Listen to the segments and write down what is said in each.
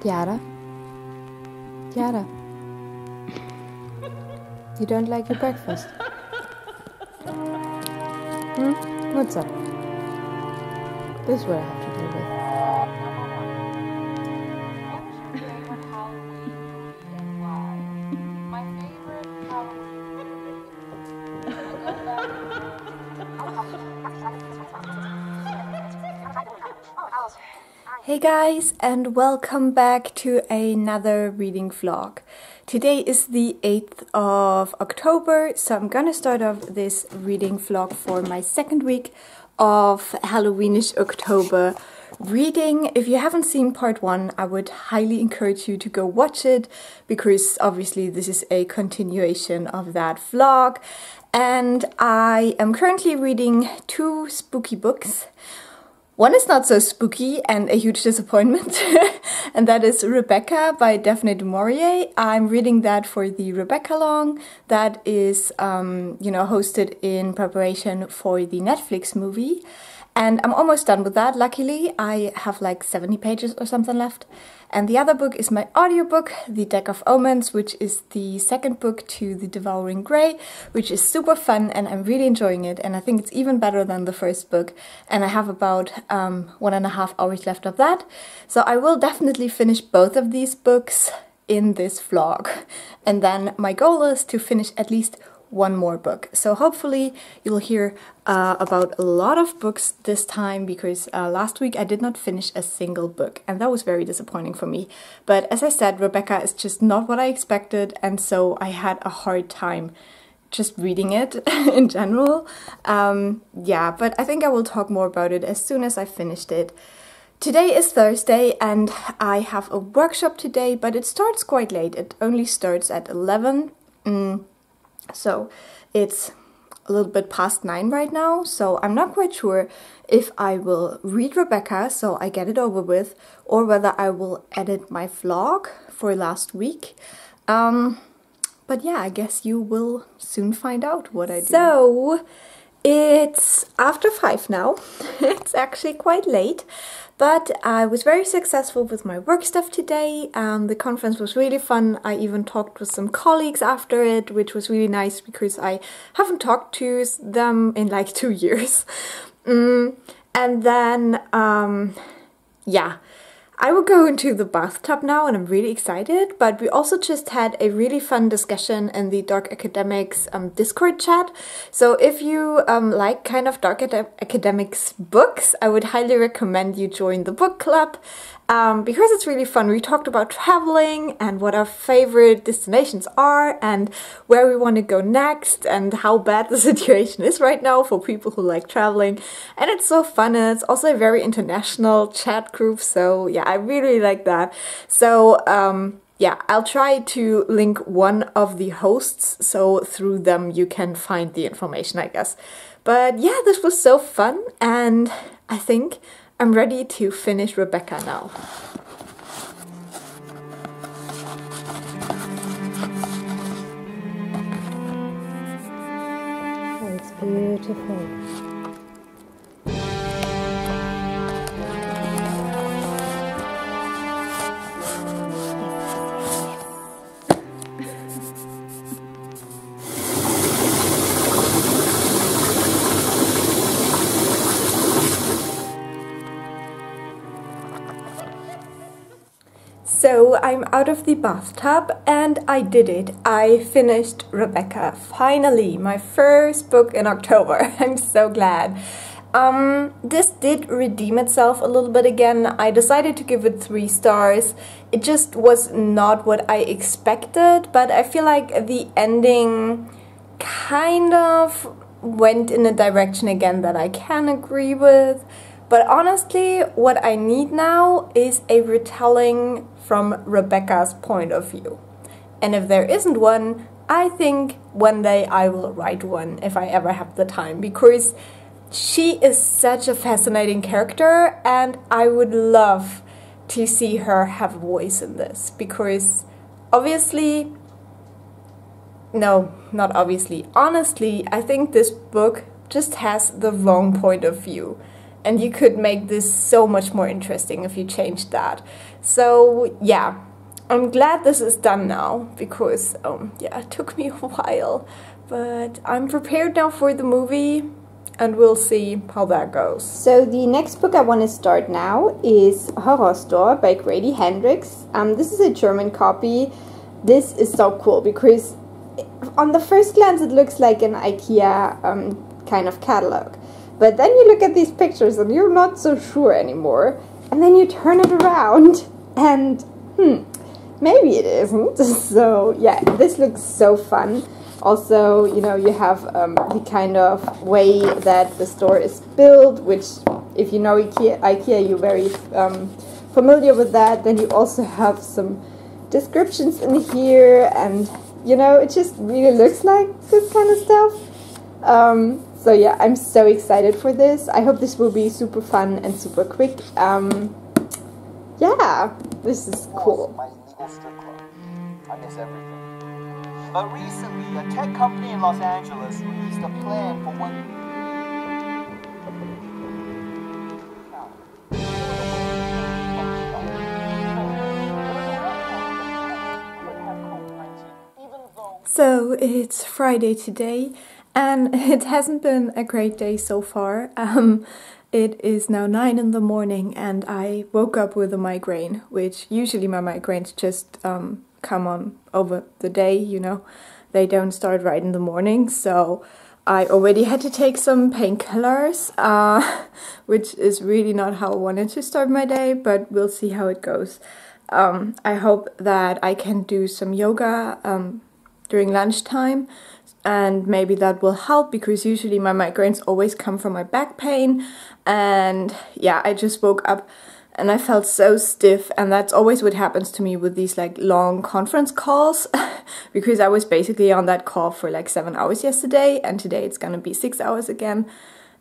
Yara? Yara? You don't like your breakfast? What's up? This is what I have to deal with. Hey guys, and welcome back to another reading vlog. Today is the 8th of October, so I'm gonna start off this reading vlog for my second week of Halloweenish October reading. If you haven't seen part 1, I would highly encourage you to go watch it, because obviously this is a continuation of that vlog. And I am currently reading 2 spooky books. One is not so spooky and a huge disappointment, and that is Rebecca by Daphne du Maurier. I'm reading that for the Rebeccalong that is, hosted in preparation for the Netflix movie. And I'm almost done with that, luckily. I have like 70 pages or something left. And the other book is my audiobook, The Deck of Omens, which is the second book to The Devouring Grey, which is super fun and I'm really enjoying it. And I think it's even better than the first book. And I have about 1.5 hours left of that. So I will definitely finish both of these books in this vlog. And then my goal is to finish at least one more book. So hopefully you'll hear about a lot of books this time, because last week I did not finish a single book and that was very disappointing for me. But as I said, Rebecca is just not what I expected, and so I had a hard time just reading it in general. But I think I will talk more about it as soon as I finished it. Today is Thursday and I have a workshop today, but it starts quite late. It only starts at 11. So it's a little bit past 9 right now, so I'm not quite sure if I will read Rebecca so I get it over with, or whether I will edit my vlog for last week. But yeah, I guess you will soon find out what I do. So it's after 5 now. It's actually quite late. But I was very successful with my work stuff today. The conference was really fun. I even talked with some colleagues after it, which was really nice because I haven't talked to them in like 2 years. And then, I will go into the bathtub now and I'm really excited, but we also just had a really fun discussion in the Dark Academics Discord chat. So if you like kind of Dark Academics books, I would highly recommend you join the book club, because it's really fun. We talked about traveling and what our favorite destinations are and where we want to go next and how bad the situation is right now for people who like traveling. And it's so fun, and it's also a very international chat group, so yeah, I really like that. So I'll try to link one of the hosts, so through them you can find the information, I guess. But yeah, this was so fun, and I think I'm ready to finish Rebecca now. Oh, it's beautiful. So I'm out of the bathtub and I did it. I finished Rebecca, finally, my first book in October. I'm so glad. This did redeem itself a little bit again. I decided to give it 3 stars. It just was not what I expected, but I feel like the ending kind of went in a direction again that I can agree with. But honestly, what I need now is a retelling from Rebecca's point of view. And if there isn't one, I think one day I will write one if I ever have the time, because she is such a fascinating character and I would love to see her have a voice in this, because obviously, no, not obviously, honestly, I think this book just has the wrong point of view. and you could make this so much more interesting if you changed that. So yeah, I'm glad this is done now, because yeah, it took me a while, but I'm prepared now for the movie, and we'll see how that goes. So the next book I want to start now is Horror Store by Grady Hendrix. This is a German copy. This is so cool because on the first glance it looks like an IKEA kind of catalog. But then you look at these pictures and you're not so sure anymore. And then you turn it around and maybe it isn't. So yeah, this looks so fun. Also, you know, you have the kind of way that the store is built, which if you know IKEA you're very familiar with that. Then you also have some descriptions in here, and you know, it just really looks like this kind of stuff. So yeah, I'm so excited for this. I hope this will be super fun and super quick. Yeah, this is cool. My legal strip club. I miss everything. But recently, a tech company in Los Angeles released a plan for one. So it's Friday today, and it hasn't been a great day so far. It is now 9 in the morning, and I woke up with a migraine, which usually my migraines just come on over the day, you know. They don't start right in the morning, so I already had to take some painkillers, which is really not how I wanted to start my day, but we'll see how it goes. I hope that I can do some yoga during lunchtime, and maybe that will help, because usually my migraines always come from my back pain. And yeah, I just woke up and I felt so stiff, and that's always what happens to me with these like long conference calls because I was basically on that call for like 7 hours yesterday, and today it's gonna be 6 hours again.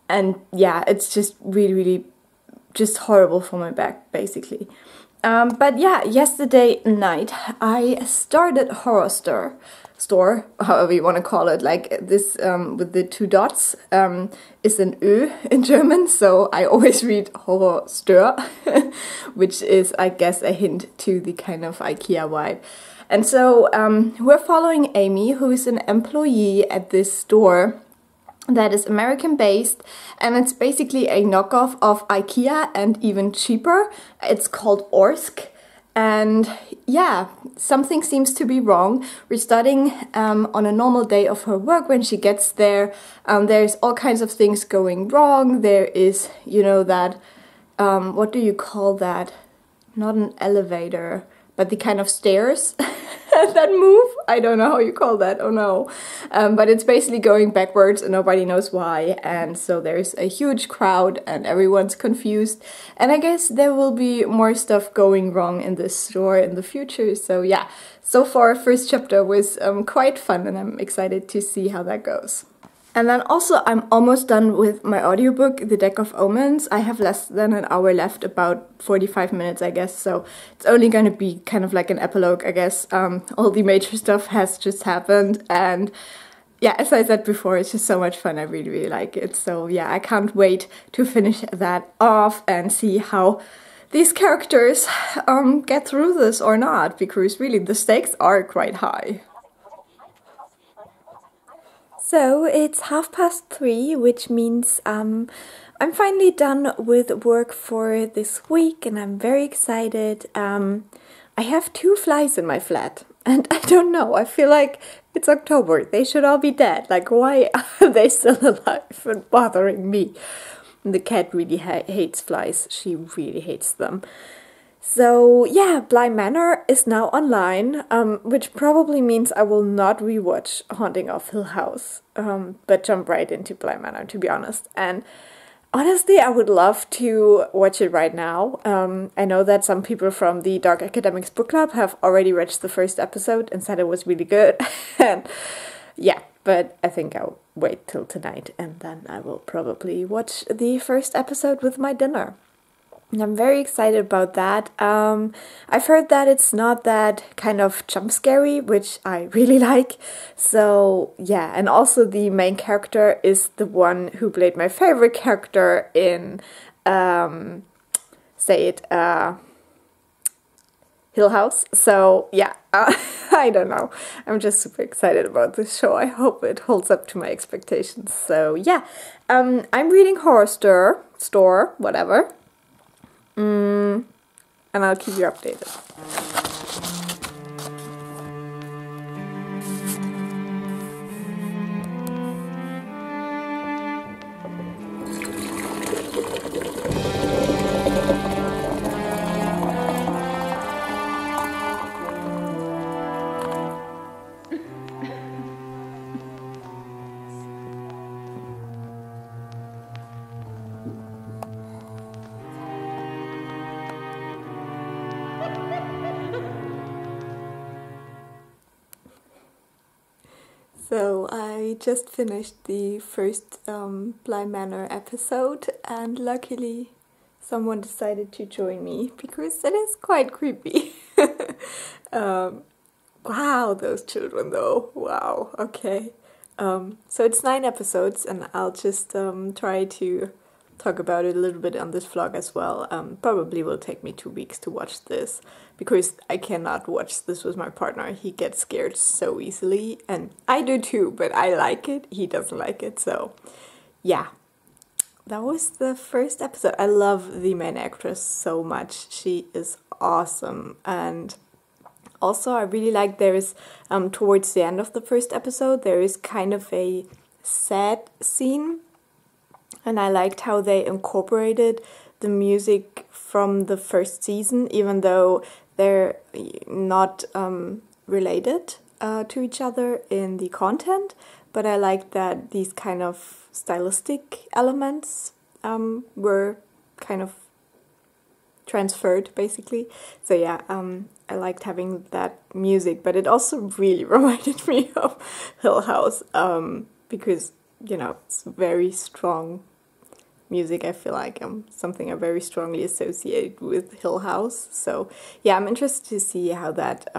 And yeah, it's just really just horrible for my back basically. But yeah, yesterday night I started Horror Store, however you want to call it, like this with the 2 dots is an Ö in German, so I always read Horror Store, which is, I guess, a hint to the kind of IKEA vibe. And so we're following Amy, who is an employee at this store that is American based, and it's basically a knockoff of IKEA and even cheaper. It's called Orsk. And yeah, something seems to be wrong. We're starting on a normal day of her work. When she gets there, there's all kinds of things going wrong. There is, you know, that, what do you call that? Not an elevator, but the kind of stairs that move. I don't know how you call that, oh no. But it's basically going backwards and nobody knows why. And so there's a huge crowd and everyone's confused. And I guess there will be more stuff going wrong in this store in the future. So yeah, so far first chapter was quite fun, and I'm excited to see how that goes. And then also I'm almost done with my audiobook, The Deck of Omens. I have less than an hour left, about 45 minutes I guess, so it's only going to be kind of like an epilogue I guess. All the major stuff has just happened, and yeah, as I said before, it's just so much fun. I really like it. So yeah, I can't wait to finish that off and see how these characters get through this or not, because really the stakes are quite high. So it's 3:30, which means I'm finally done with work for this week, and I'm very excited. I have 2 flies in my flat, and I don't know, I feel like it's October. They should all be dead. Like, why are they still alive and bothering me? And the cat really hates flies. She really hates them. So yeah, Bly Manor is now online, which probably means I will not rewatch Haunting of Hill House, but jump right into Bly Manor, to be honest. And honestly, I would love to watch it right now. I know that some people from the Dark Academics book club have already watched the first episode and said it was really good. And yeah, but I think I'll wait till tonight, and then I will probably watch the first episode with my dinner. And I'm very excited about that. I've heard that it's not that kind of jump scary, which I really like. So yeah, and also the main character is the one who played my favorite character in say it, Hill House. So yeah, I don't know. I'm just super excited about this show. I hope it holds up to my expectations. So yeah, I'm reading Horror Store, whatever. And I'll keep you updated. So I just finished the first Bly Manor episode, and luckily someone decided to join me because it is quite creepy. Wow, those children though. Wow, okay. So it's 9 episodes, and I'll just try to talk about it a little bit on this vlog as well. Probably will take me 2 weeks to watch this, because I cannot watch this with my partner. He gets scared so easily, and I do too, but I like it. He doesn't like it, so yeah. That was the first episode. I love the main actress so much. She is awesome, and also I really like there is, towards the end of the first episode, there is kind of a sad scene, and I liked how they incorporated the music from the first season, even though they're not related to each other in the content, but I liked that these kind of stylistic elements were kind of transferred, basically. So yeah, I liked having that music, but it also really reminded me of Hill House, because, you know, it's very strong music. I feel like something I very strongly associate with Hill House. So yeah, I'm interested to see how that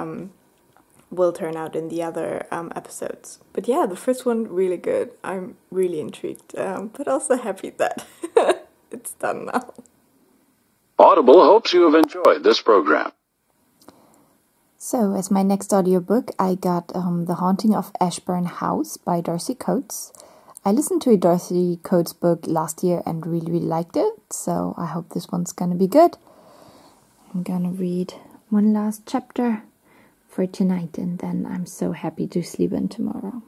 will turn out in the other episodes. But yeah, the first one really good. I'm really intrigued, but also happy that it's done now. Audible hopes you have enjoyed this program. So, as my next audiobook, I got The Haunting of Ashburn House by Darcy Coates. I listened to a Darcy Coates book last year and really, really liked it, so I hope this one's gonna be good. I'm gonna read one last chapter for tonight, and then I'm so happy to sleep in tomorrow.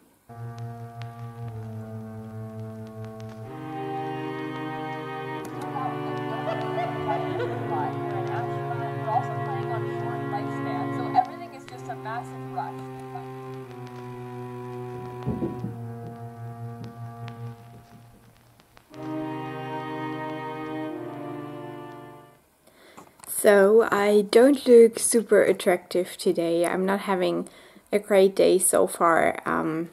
So I don't look super attractive today. I'm not having a great day so far. I'm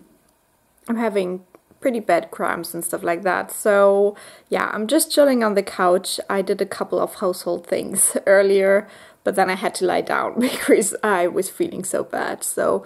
having pretty bad cramps and stuff like that. So yeah, I'm just chilling on the couch. I did a couple of household things earlier, but then I had to lie down because I was feeling so bad. So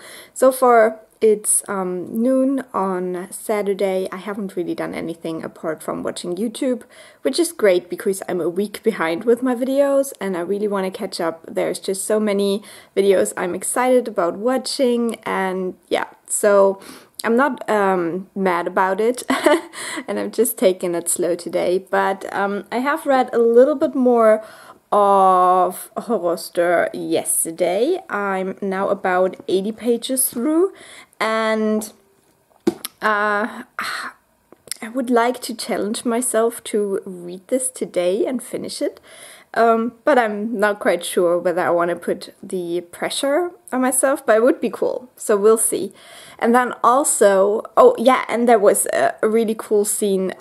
far it's noon on Saturday. I haven't really done anything apart from watching YouTube, which is great because I'm a week behind with my videos and I really want to catch up. There's just so many videos I'm excited about watching, and yeah, so I'm not mad about it and I'm just taking it slow today, but I have read a little bit more of Horror Store yesterday. I'm now about 80 pages through, and I would like to challenge myself to read this today and finish it, but I'm not quite sure whether I want to put the pressure on myself, but it would be cool, so we'll see. And then also, oh yeah, and there was a really cool scene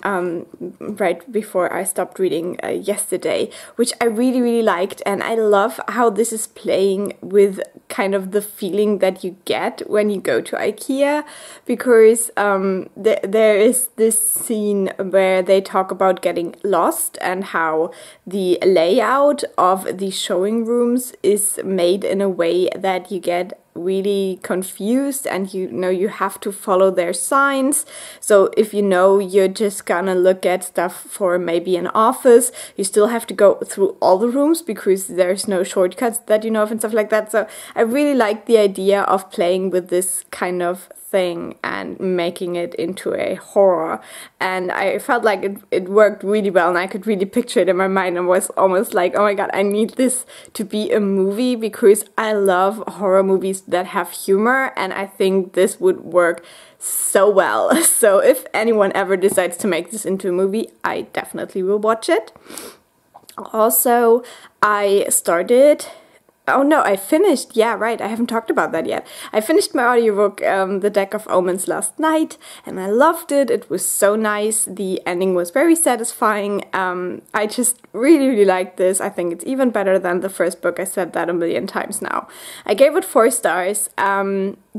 right before I stopped reading yesterday, which I really, really liked, and I love how this is playing with kind of the feeling that you get when you go to IKEA, because there is this scene where they talk about getting lost and how the layout of the showing rooms is made in a way that you get really confused, and you know you have to follow their signs. So if you know you're just gonna look at stuff for maybe an office, you still have to go through all the rooms because there's no shortcuts that you know of and stuff like that. So I really like the idea of playing with this kind of thing and making it into a horror, and I felt like it worked really well, and I could really picture it in my mind and was almost like, oh my god, I need this to be a movie because I love horror movies that have humor, and I think this would work so well. So if anyone ever decides to make this into a movie, I definitely will watch it. Also, I finished, yeah, right, I haven't talked about that yet. I finished my audiobook, The Deck of Omens, last night, and I loved it. It was so nice. The ending was very satisfying. I just really, really liked this. I think it's even better than the first book. I said that a million times now. I gave it 4 stars.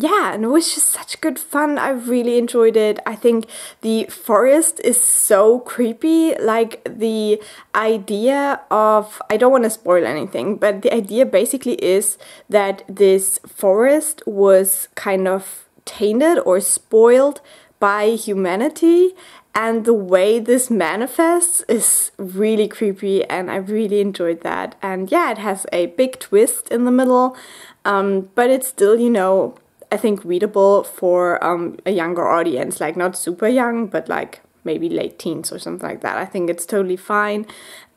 Yeah, and it was just such good fun. I really enjoyed it. I think the forest is so creepy. Like, the idea of, I don't want to spoil anything, but the idea basically is that this forest was kind of tainted or spoiled by humanity, and the way this manifests is really creepy, and I really enjoyed that. And yeah, it has a big twist in the middle, but it's still, you know, I think readable for a younger audience, like not super young, but like maybe late teens or something like that. I think it's totally fine.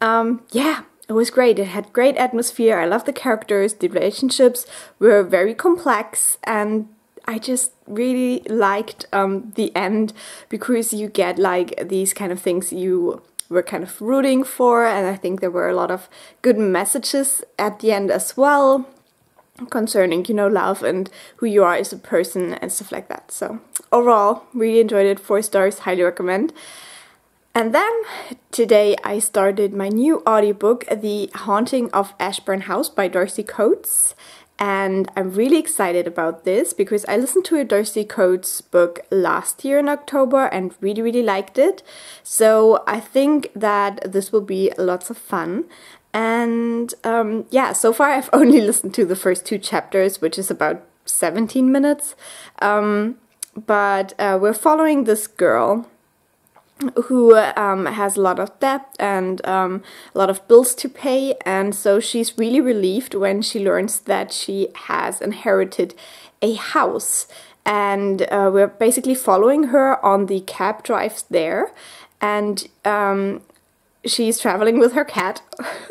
Yeah, it was great. It had great atmosphere. I love the characters. The relationships were very complex, and I just really liked the end because you get like these kind of things you were kind of rooting for, and I think there were a lot of good messages at the end as well, concerning, you know, love and who you are as a person and stuff like that. So overall, really enjoyed it. 4 stars, highly recommend. And then today I started my new audiobook, The Haunting of Ashburn House by Darcy Coates. And I'm really excited about this because I listened to a Darcy Coates book last year in October and really, really liked it. So I think that this will be lots of fun. And yeah, so far I've only listened to the first 2 chapters, which is about 17 minutes. But we're following this girl who has a lot of debt and a lot of bills to pay, and so she's really relieved when she learns that she has inherited a house. And we're basically following her on the cab drives there, and she's traveling with her cat,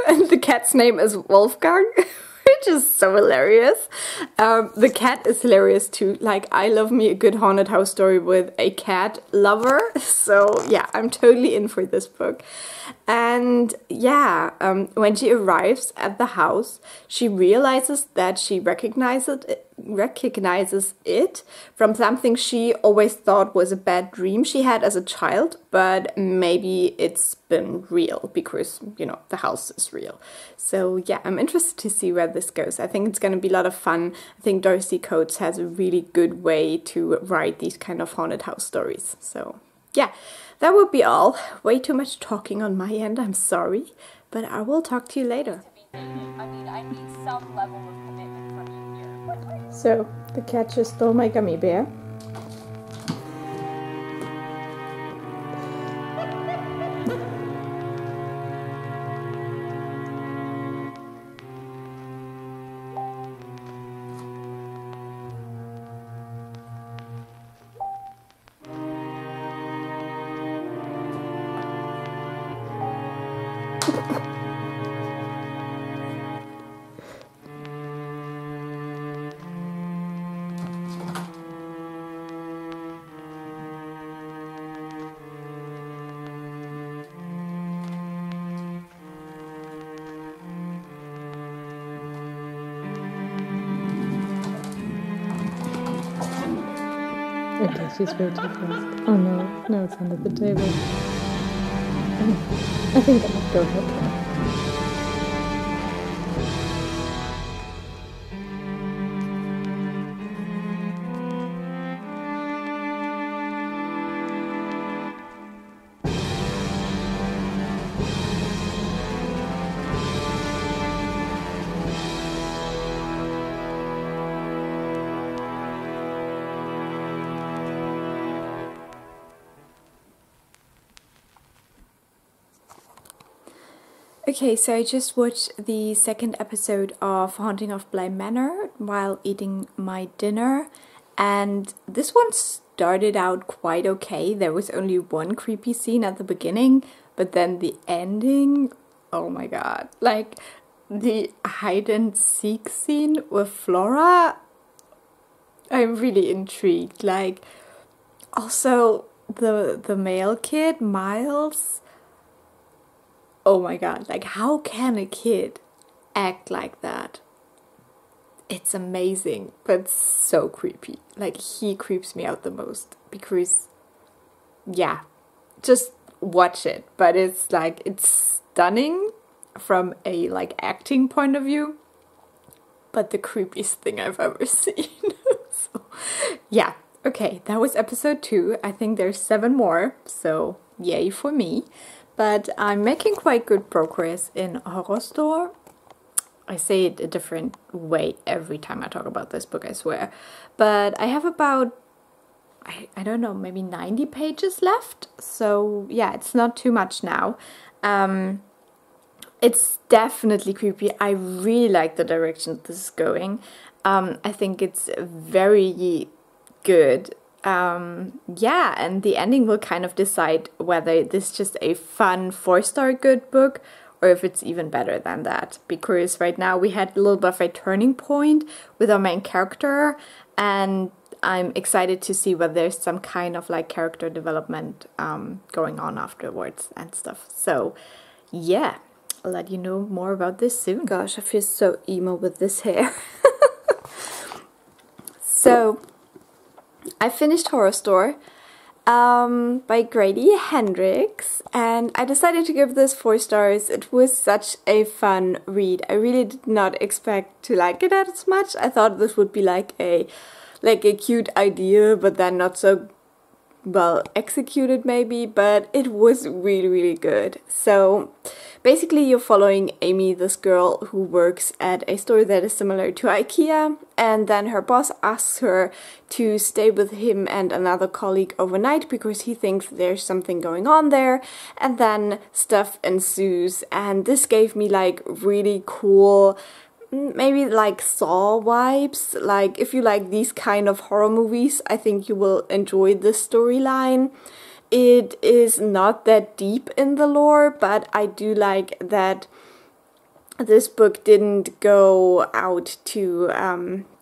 and the cat's name is Wolfgang, which is so hilarious. The cat is hilarious too. Like, I love me a good haunted house story with a cat lover. So yeah, I'm totally in for this book. And yeah, when she arrives at the house, she realizes that she recognizes it from something she always thought was a bad dream she had as a child, but maybe it's been real because, you know, the house is real. So yeah, I'm interested to see where this goes. I think it's going to be a lot of fun. I think Darcy Coates has a really good way to write these kind of haunted house stories. So yeah, that would be all. Way too much talking on my end, I'm sorry, but I will talk to you later. I mean, I need some level of commitment from you here. So, the cat just stole my gummy bear. Okay, she's way too fast. Oh no, now it's under the table. I think I might go ahead. Okay, so I just watched the second episode of Haunting of Bly Manor while eating my dinner, and this one started out quite okay. There was only one creepy scene at the beginning, but then the ending, oh my god. Like, the hide and seek scene with Flora, I'm really intrigued. Like, also the male kid, Miles, oh my god, like how can a kid act like that? It's amazing, but so creepy. Like, he creeps me out the most because, yeah, just watch it. But it's like, it's stunning from a like acting point of view, but the creepiest thing I've ever seen. So, yeah, okay, that was episode 2. I think there's 7 more, so yay for me. But I'm making quite good progress in Horror Store. I say it a different way every time I talk about this book, I swear. But I have about, I don't know, maybe 90 pages left. So yeah, it's not too much now. It's definitely creepy. I really like the direction this is going. I think it's very good. Yeah, and the ending will kind of decide whether this is just a fun 4-star good book or if it's even better than that. Because right now we had a little bit of a turning point with our main character, and I'm excited to see whether there's some kind of like character development going on afterwards and stuff. So yeah, I'll let you know more about this soon. Gosh, I feel so emo with this hair. So I finished Horror Store by Grady Hendrix, and I decided to give this 4 stars. It was such a fun read. I really did not expect to like it as much. I thought this would be like a cute idea, but then not so well executed maybe, but it was really, really good. So basically you're following Amy, this girl who works at a store that is similar to IKEA, and then her boss asks her to stay with him and another colleague overnight because he thinks there's something going on there, and then stuff ensues. And this gave me like really cool, maybe like Saw vibes. Like, if you like these kind of horror movies, I think you will enjoy this storyline. It is not that deep in the lore, but I do like that this book didn't go out to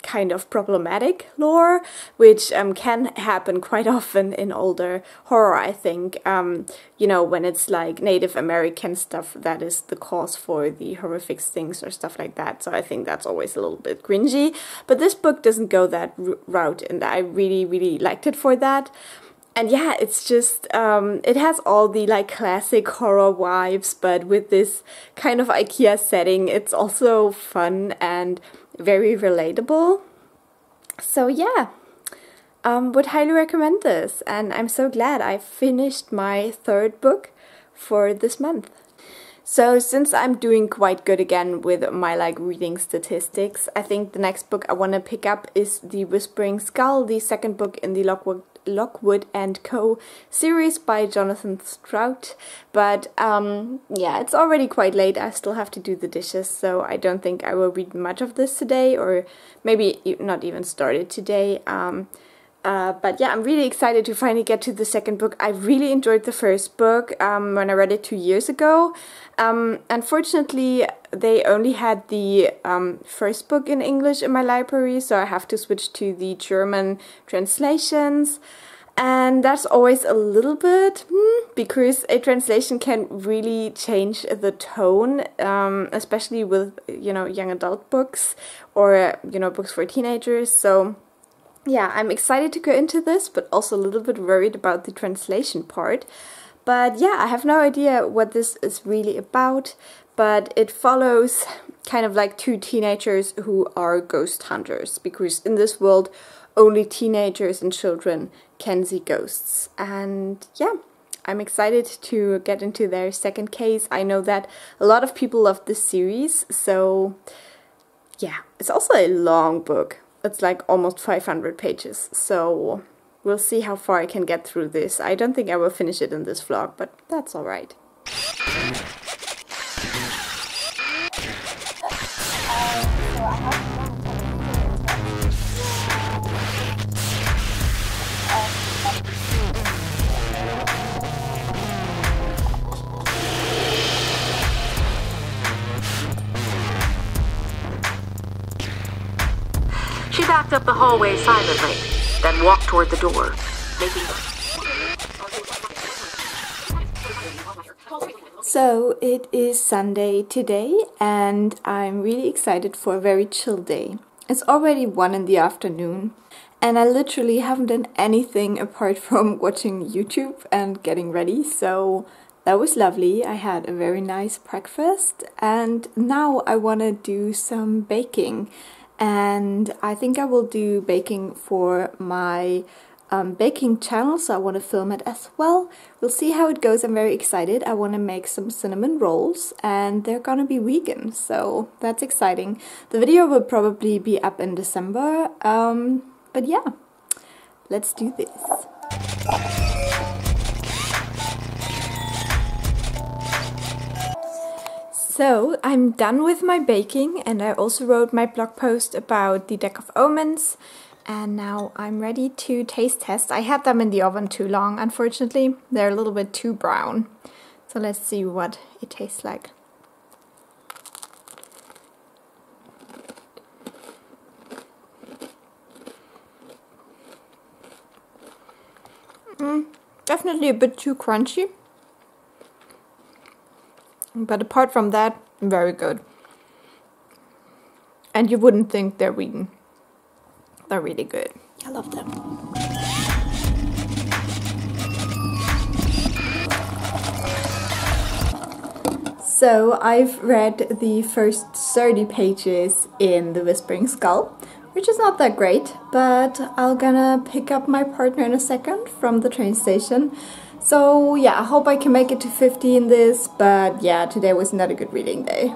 kind of problematic lore, which can happen quite often in older horror, I think. You know, when it's like Native American stuff that is the cause for the horrific things or stuff like that. So I think that's always a little bit cringy. But this book doesn't go that route, and I really, really liked it for that. And yeah, it's just, it has all the like classic horror vibes, but with this kind of IKEA setting. It's also fun and very relatable. So yeah, would highly recommend this. And I'm so glad I finished my 3rd book for this month. So since I'm doing quite good again with my like reading statistics, I think the next book I want to pick up is The Whispering Skull, the 2nd book in the Lockwood and Co. series by Jonathan Strout. But yeah, it's already quite late. I still have to do the dishes, so I don't think I will read much of this today, or maybe not even start it today. But yeah, I'm really excited to finally get to the 2nd book. I really enjoyed the 1st book when I read it 2 years ago. Unfortunately, they only had the 1st book in English in my library, so I have to switch to the German translations. And that's always a little bit, because a translation can really change the tone, especially with, you know, young adult books or, you know, books for teenagers. So yeah, I'm excited to go into this, but also a little bit worried about the translation part. But yeah, I have no idea what this is really about, but it follows kind of like 2 teenagers who are ghost hunters, because in this world only teenagers and children can see ghosts. And yeah, I'm excited to get into their 2nd case. I know that a lot of people love this series, so yeah, it's also a long book. It's like almost 500 pages, so we'll see how far I can get through this. I don't think I will finish it in this vlog, but that's alright. She backed up the hallway silently, then walked toward the door, making... So it is Sunday today, and I'm really excited for a very chill day. It's already 1 in the afternoon, and I literally haven't done anything apart from watching YouTube and getting ready, so that was lovely. I had a very nice breakfast, and now I want to do some baking. And I think I will do baking for my baking channel, so I want to film it as well. We'll see how it goes. I'm very excited. I want to make some cinnamon rolls, and they're gonna be vegan, so that's exciting. The video will probably be up in December, but yeah, let's do this. So I'm done with my baking, and I also wrote my blog post about the Deck of Omens. And now I'm ready to taste test. I had them in the oven too long, unfortunately. They're a little bit too brown. So let's see what it tastes like. Definitely a bit too crunchy. But apart from that, very good. And you wouldn't think they're vegan. They're really good. I love them. So I've read the first 30 pages in The Whispering Skull, which is not that great, but I'm gonna pick up my partner in a second from the train station. So yeah, I hope I can make it to 50 in this, but yeah, today was not a good reading day.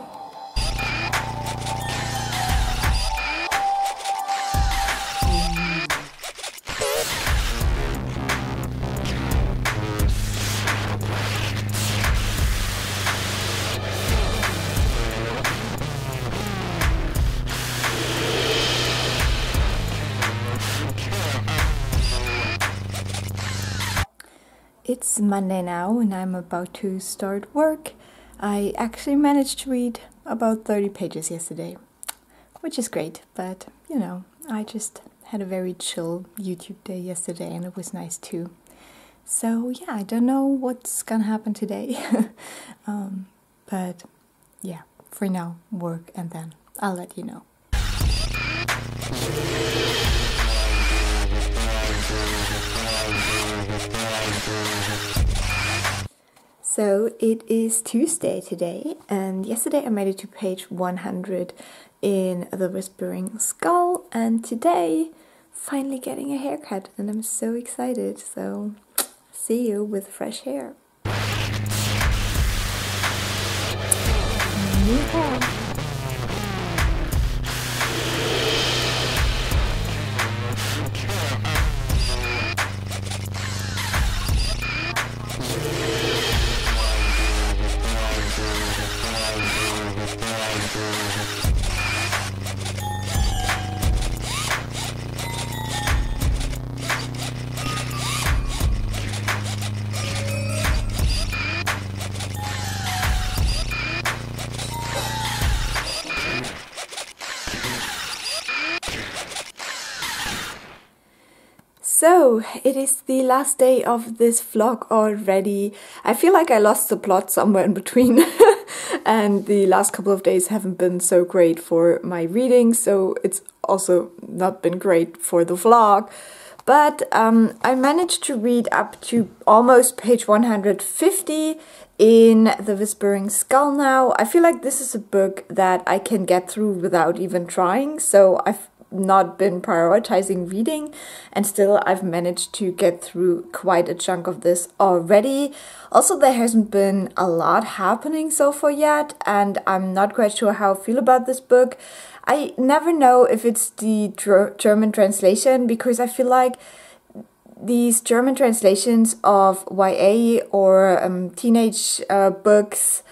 It's Monday now, and I'm about to start work. I actually managed to read about 30 pages yesterday, which is great, but you know, I just had a very chill YouTube day yesterday, and it was nice too. So yeah, I don't know what's gonna happen today, but yeah, for now, work, and then I'll let you know. So it is Tuesday today, and yesterday I made it to page 100 in The Whispering Skull, and today finally getting a haircut, and I'm so excited. So see you with fresh hair. New hair. So, it is the last day of this vlog already. I feel like I lost the plot somewhere in between. And the last couple of days haven't been so great for my reading, so it's also not been great for the vlog. But I managed to read up to almost page 150 in The Whispering Skull now. I feel like this is a book that I can get through without even trying, so I've not been prioritizing reading, and still I've managed to get through quite a chunk of this already. Also, there hasn't been a lot happening so far yet, and I'm not quite sure how I feel about this book. I never know if it's the German translation, because I feel like these German translations of YA or teenage books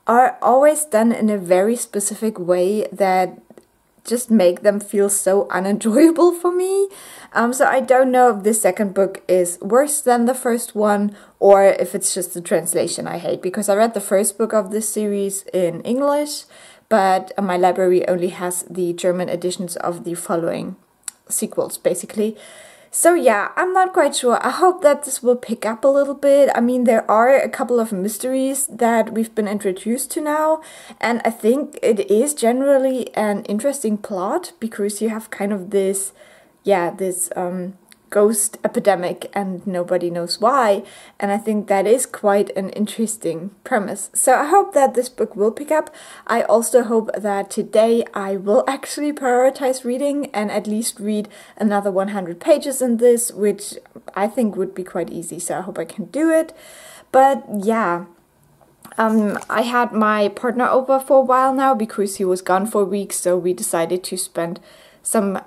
are always done in a very specific way that just make them feel so unenjoyable for me. So I don't know if this second book is worse than the first one, or if it's just the translation I hate, because I read the first book of this series in English, but my library only has the German editions of the following sequels, basically. So yeah, I'm not quite sure. I hope that this will pick up a little bit. I mean, there are a couple of mysteries that we've been introduced to now, and I think it is generally an interesting plot because you have kind of this, ghost epidemic and nobody knows why, and I think that is quite an interesting premise. So I hope that this book will pick up. I also hope that today I will actually prioritize reading and at least read another 100 pages in this, which I think would be quite easy, so I hope I can do it. But yeah, I had my partner over for a while now because he was gone for a week, so we decided to spend some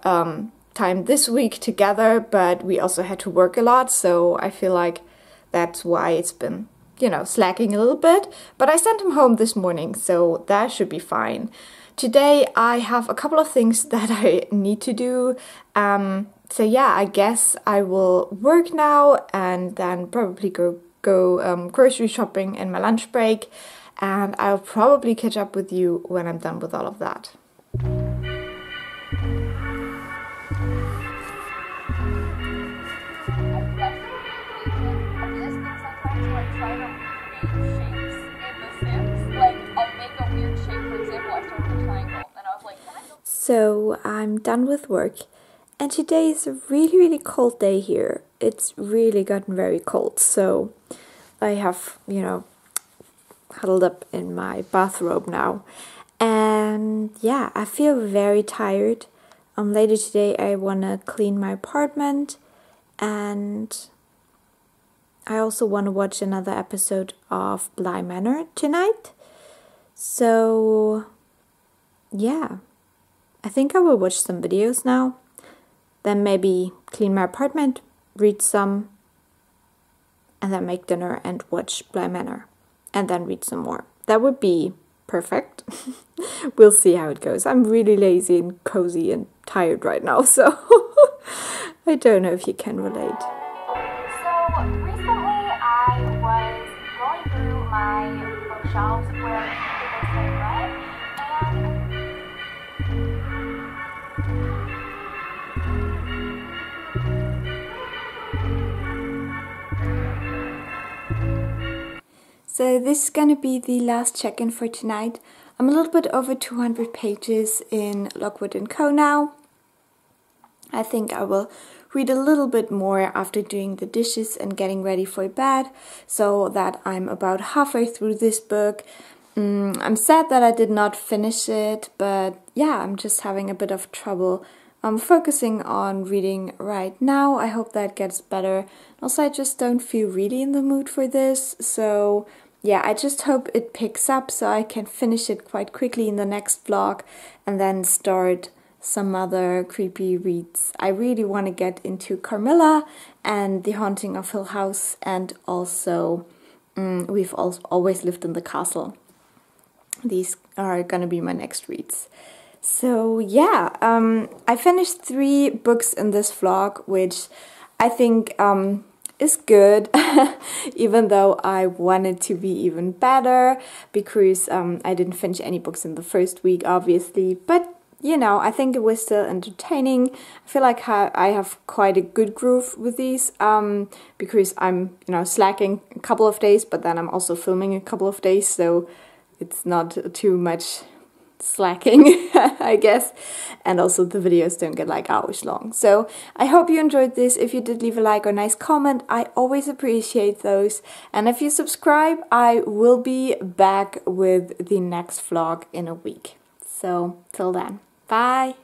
time this week together, but we also had to work a lot, so I feel like that's why it's been, slacking a little bit. But I sent him home this morning, so that should be fine. Today I have a couple of things that I need to do, so yeah, I guess I will work now and then probably go grocery shopping in my lunch break, and I'll probably catch up with you when I'm done with all of that. So I'm done with work, and today is a really cold day here. It's really gotten very cold, so I have, huddled up in my bathrobe now. And yeah, I feel very tired. Later today I want to clean my apartment, and I also want to watch another episode of Bly Manor tonight. So yeah, I think I will watch some videos now, then maybe clean my apartment, read some, and then make dinner and watch Bly Manor, and then read some more. That would be perfect. We'll see how it goes. I'm really lazy and cozy and tired right now, so I don't know if you can relate. So recently I was going through my bookshelves where I say read, and so this is gonna be the last check-in for tonight. I'm a little bit over 200 pages in Lockwood & Co. now. I think I will read a little bit more after doing the dishes and getting ready for bed, so that I'm about halfway through this book. I'm sad that I did not finish it, but yeah, I'm just having a bit of trouble focusing on reading right now. I hope that gets better. Also, I just don't feel really in the mood for this, so yeah, I just hope it picks up so I can finish it quite quickly in the next vlog and then start some other creepy reads. I really want to get into Carmilla and The Haunting of Hill House, and also We've Always Lived in the Castle. These are gonna be my next reads. So yeah, I finished 3 books in this vlog, which I think is good, even though I wanted to be even better, because I didn't finish any books in the first week, obviously, but I think it was still entertaining. I feel like I have quite a good groove with these, because I'm, slacking a couple of days, but then I'm also filming a couple of days, so it's not too much slacking, I guess, and also the videos don't get like hours long. So I hope you enjoyed this. If you did, leave a like or nice comment. I always appreciate those, and if you subscribe, I will be back with the next vlog in a week. So till then, bye.